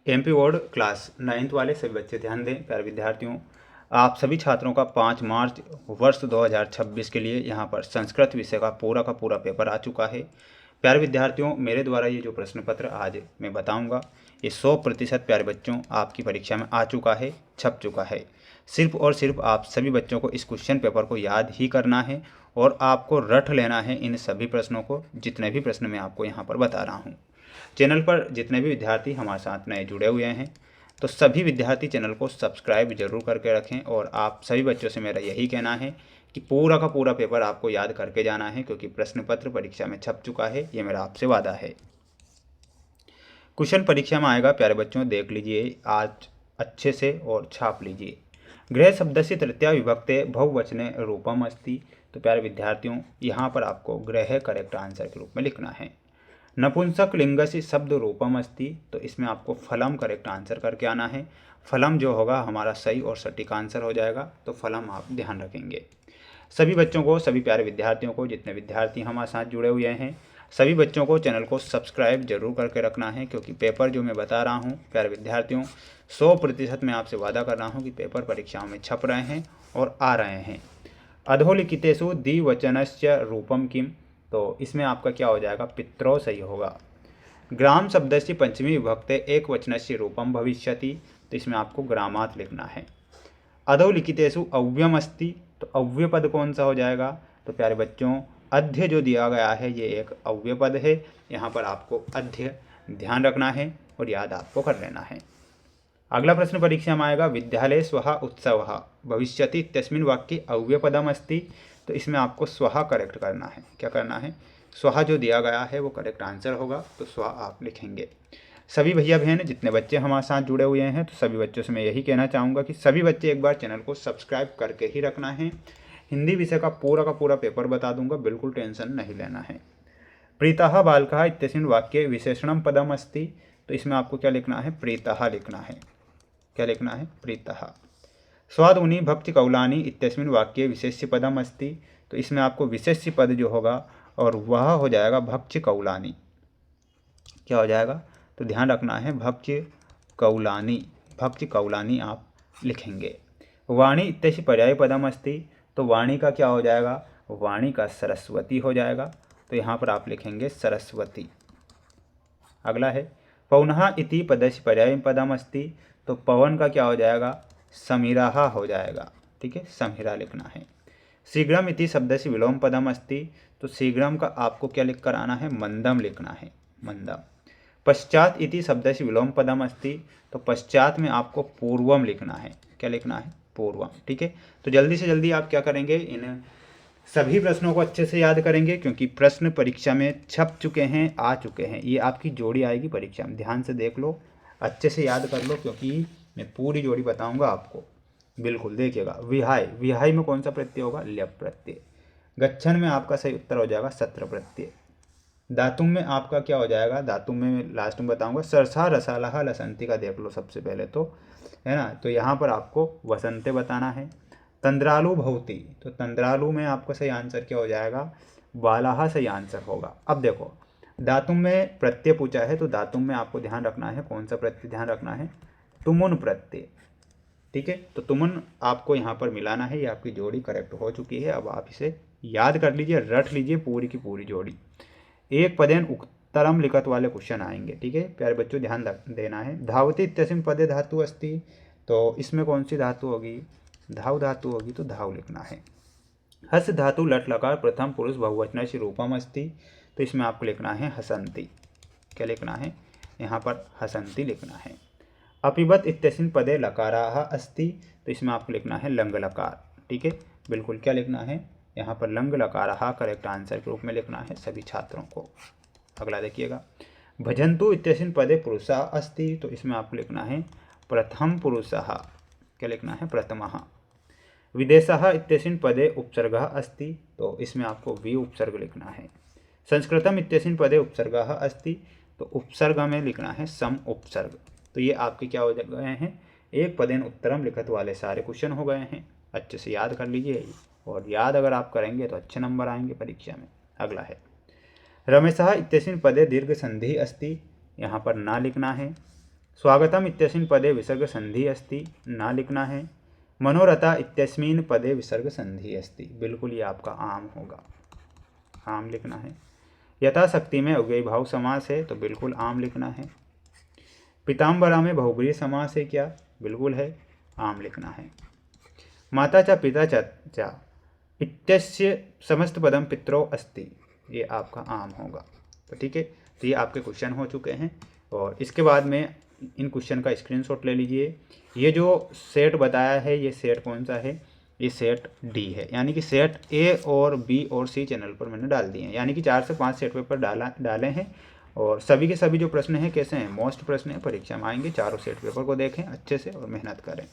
MP board class 9th वाले सभी बच्चे ध्यान दें। प्यारे विद्यार्थियों, आप सभी छात्रों का 5 मार्च वर्ष 2026 के लिए यहाँ पर संस्कृत विषय का पूरा पेपर आ चुका है। प्यारे विद्यार्थियों, मेरे द्वारा ये जो प्रश्न पत्र आज मैं बताऊंगा ये 100% प्यारे बच्चों आपकी परीक्षा में आ चुका है, छप चुका है। सिर्फ और सिर्फ आप सभी बच्चों को इस क्वेश्चन पेपर को याद ही करना है और आपको रट लेना है इन सभी प्रश्नों को, जितने भी प्रश्न मैं आपको यहाँ पर बता रहा हूँ। चैनल पर जितने भी विद्यार्थी हमारे साथ नए जुड़े हुए हैं तो सभी विद्यार्थी चैनल को सब्सक्राइब जरूर करके रखें। और आप सभी बच्चों से मेरा यही कहना है कि पूरा का पूरा पेपर आपको याद करके जाना है, क्योंकि प्रश्न पत्र परीक्षा में छप चुका है, ये मेरा आपसे वादा है। क्वेश्चन परीक्षा में आएगा प्यारे बच्चों, देख लीजिए आज अच्छे से और छाप लीजिए। गृह शब्द से तृतीया विभक्ते बहुवचने रूपम अस्ति। तो प्यारे विद्यार्थियों, यहाँ पर आपको गृह करेक्ट आंसर के रूप में लिखना है। नपुंसक लिंग से शब्द रूपम अस्ति। तो इसमें आपको फलम करेक्ट आंसर करके आना है। फलम जो होगा हमारा सही और सटीक आंसर हो जाएगा, तो फलम आप ध्यान रखेंगे। सभी बच्चों को, सभी प्यारे विद्यार्थियों को, जितने विद्यार्थी हमारे साथ जुड़े हुए हैं सभी बच्चों को चैनल को सब्सक्राइब जरूर करके रखना है, क्योंकि पेपर जो मैं बता रहा हूँ प्यारे विद्यार्थियों 100% मैं आपसे वादा कर रहा हूँ कि पेपर परीक्षाओं में छप रहे हैं और आ रहे हैं। अधोलिखितेषु द्विवचनस्य रूपम किम। तो इसमें आपका क्या हो जाएगा, पित्रो सही होगा। ग्राम शब्द से पंचमी विभक्ते एक वचनस्य रूपम भविष्यति। तो इसमें आपको ग्रामात लिखना है। अधोलिखितेषु अव्ययम अस्ति। तो अव्यय पद कौन सा हो जाएगा, तो प्यारे बच्चों अध्य जो दिया गया है ये एक अव्यय पद है। यहाँ पर आपको अध्य ध्यान रखना है और याद आपको कर लेना है। अगला प्रश्न परीक्षा में आएगा, विद्यालय स्वः उत्सवः भविष्यति इत्यस्मिन् वाक्ये अव्यय पदम अस्ति। तो इसमें आपको स्वः करेक्ट करना है। क्या करना है, स्वः जो दिया गया है वो करेक्ट आंसर होगा, तो स्वः आप लिखेंगे। सभी भैया बहन जितने बच्चे हमारे साथ जुड़े हुए हैं तो सभी बच्चों से मैं यही कहना चाहूँगा कि सभी बच्चे एक बार चैनल को सब्सक्राइब करके ही रखना है। हिंदी विषय का पूरा पेपर बता दूंगा, बिल्कुल टेंशन नहीं लेना है। प्रीतः बालकः इत्यस्मिन् वाक्ये विशेषणम पदम अस्ति। तो इसमें आपको क्या लिखना है, प्रीतः लिखना है। क्या लिखना है, प्रीतः। स्वादुनी भक्ति कौलानी इत्यस्मिन् वाक्ये विशेष्य पदम अस्ति। तो इसमें आपको विशेष्य पद जो होगा और वह हो जाएगा भक्ति कौलानी। क्या हो जाएगा, तो ध्यान रखना है भक्ति कौलानी। भक्ति कौलानी आप लिखेंगे। वाणी इत्यस्य पर्याय पदम अस्ति। तो वाणी का क्या हो जाएगा, वाणी का सरस्वती हो जाएगा। तो यहाँ पर आप लिखेंगे सरस्वती। अगला है पौनः इति पदस्य पर्याय पदम अस्ति। तो पवन का क्या हो जाएगा, समीराः हो जाएगा। ठीक है, समीरा लिखना है। शीघ्रम इति शब्द से विलोम पदम अस्ति। तो शीघ्रम का आपको क्या लिख कर आना है, मंदम लिखना है, मंदम। पश्चात इति शब्द से विलोम पदम अस्ति। तो पश्चात में आपको पूर्वम लिखना है। क्या लिखना है, पूर्वम। ठीक है, तो जल्दी से जल्दी आप क्या करेंगे, इन सभी प्रश्नों को अच्छे से याद करेंगे, क्योंकि प्रश्न परीक्षा में छप चुके हैं, आ चुके हैं। ये आपकी जोड़ी आएगी परीक्षा में, ध्यान से देख लो, अच्छे से याद कर लो, क्योंकि मैं पूरी जोड़ी बताऊंगा आपको। बिल्कुल देखिएगा। विहाय, विहाय में कौन सा प्रत्यय होगा, ल्यप प्रत्यय। गच्छन में आपका सही उत्तर हो जाएगा सत्र प्रत्यय। धातुम में आपका क्या हो जाएगा, धातुम में लास्ट में बताऊंगा। सरसा रसालहा लसंती का देख लो सबसे पहले तो, है ना। तो यहाँ पर आपको वसंते बताना है। तंद्रालु भवती। तो तंद्रालु में आपका सही आंसर क्या हो जाएगा, बालाहा सही आंसर होगा। अब देखो धातुम में प्रत्यय पूछा है, तो धातुम में आपको ध्यान रखना है, कौन सा प्रत्यय ध्यान रखना है, तुमुन प्रत्यय। ठीक है, तो तुमुन आपको यहाँ पर मिलाना है। ये आपकी जोड़ी करेक्ट हो चुकी है। अब आप इसे याद कर लीजिए, रट लीजिए पूरी की पूरी जोड़ी। एक पदेन उत्तरम लिखत वाले क्वेश्चन आएंगे। ठीक है प्यारे बच्चों, ध्यान देना है। धावती इत्यस्मिन् पदे धातु अस्ति। तो इसमें कौन सी धातु होगी, धाव धातु होगी, तो धाव लिखना है। हस धातु लट लकार प्रथम पुरुष बहुवचन से रूपम अस्ति। तो इसमें आपको लिखना है हसंती। क्या लिखना है, यहाँ पर हसंती लिखना है। अपिबत इत्यस्मिन् पदे लकाराः अस्ति। तो इसमें आपको लिखना है लंग लकार। ठीक है, बिल्कुल क्या लिखना है, यहाँ पर लंग लकाराः करेक्ट आंसर के रूप में लिखना है सभी छात्रों को। अगला देखिएगा, भजन्तु इत्यस्मिन् पदे पुरुषः अस्ति। तो इसमें आपको लिखना है प्रथम पुरुषः। क्या लिखना है, प्रथमः। विदेशः इत्यस्मिन् पदे उपसर्गः अस्ति। तो इसमें आपको वि उपसर्ग लिखना है। संस्कृतम इत्यस्मिन् पदे उपसर्गः अस्ति। तो उपसर्ग में लिखना है सम उपसर्ग। तो ये आपके क्या हो गए हैं, एक पदेन उत्तरम लिखत वाले सारे क्वेश्चन हो गए हैं। अच्छे से याद कर लीजिए, और याद अगर आप करेंगे तो अच्छे नंबर आएंगे परीक्षा में। अगला है रमेशः इत्यस्मिन् पदे दीर्घ संधि अस्ति। यहाँ पर ना लिखना है। स्वागतम इत्यस्मिन् पदे विसर्ग संधि अस्ति, ना लिखना है। मनोरथा इत्यस्मिन् पदे विसर्ग संधि अस्ति, बिल्कुल ये आपका आम होगा, आम लिखना है। यथाशक्ति में अव्ययी भाव समास है, तो बिल्कुल आम लिखना है। पीताम्बरा में बहुब्रीहि समास है क्या, बिल्कुल है, आम लिखना है। माता च पिता च इत्यस्य समस्त पदम पितरौ अस्ति, ये आपका आम होगा। तो ठीक है, तो ये आपके क्वेश्चन हो चुके हैं। और इसके बाद में इन क्वेश्चन का स्क्रीनशॉट ले लीजिए। ये जो सेट बताया है, ये सेट कौन सा है, ये सेट डी है, यानी कि सेट ए और बी और सी चैनल पर मैंने डाल दिए हैं, यानी कि 4 से 5 सेट पेपर डाले हैं। और सभी के सभी जो प्रश्न हैं कैसे हैं, मोस्ट प्रश्न हैं, परीक्षा में आएंगे। चारों सेट पेपर को देखें अच्छे से और मेहनत करें।